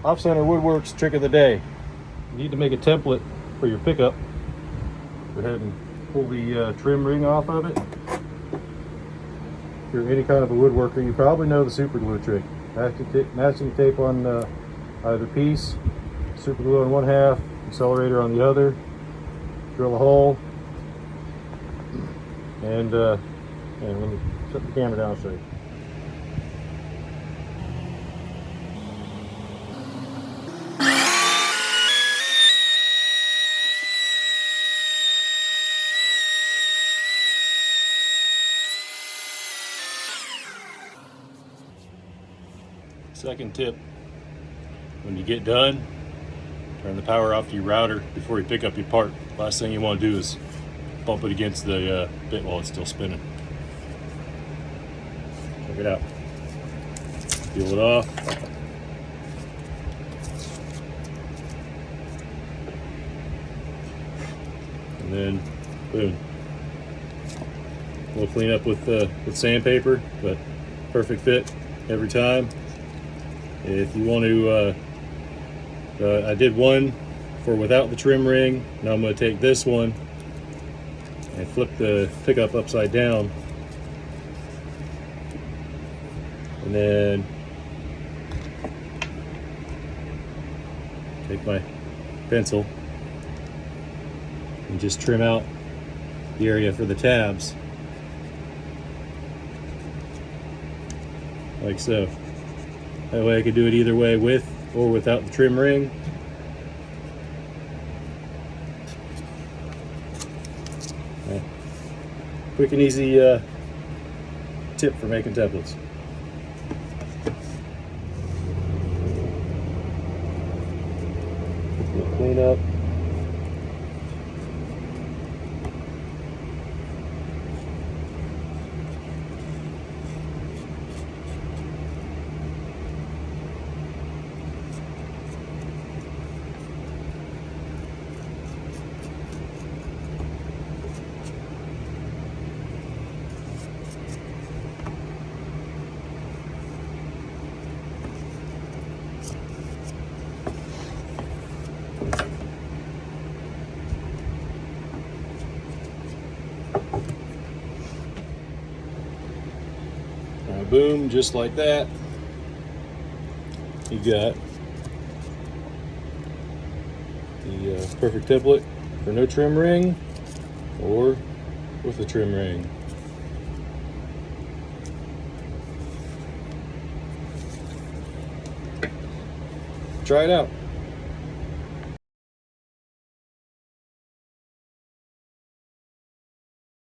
Off-center woodworks trick of the day. You need to make a template for your pickup. Go ahead and pull the trim ring off of it. If you're any kind of a woodworker, you probably know the super glue trick. Masking tape on either piece, super glue on one half, accelerator on the other, drill a hole, and let me set the camera down and show you. Second tip, when you get done, turn the power off to your router before you pick up your part. Last thing you want to do is bump it against the bit while it's still spinning. Check it out. Peel it off. And then, boom. We'll clean up with sandpaper, but perfect fit every time. If you want to, I did one for without the trim ring. Now I'm going to take this one and flip the pickup upside down, and then take my pencil and just trim out the area for the tabs, like so. That way I could do it either way, with or without the trim ring. Quick and easy tip for making templates. Clean up. Boom, just like that. You got the perfect template for no trim ring or with a trim ring. Try it out.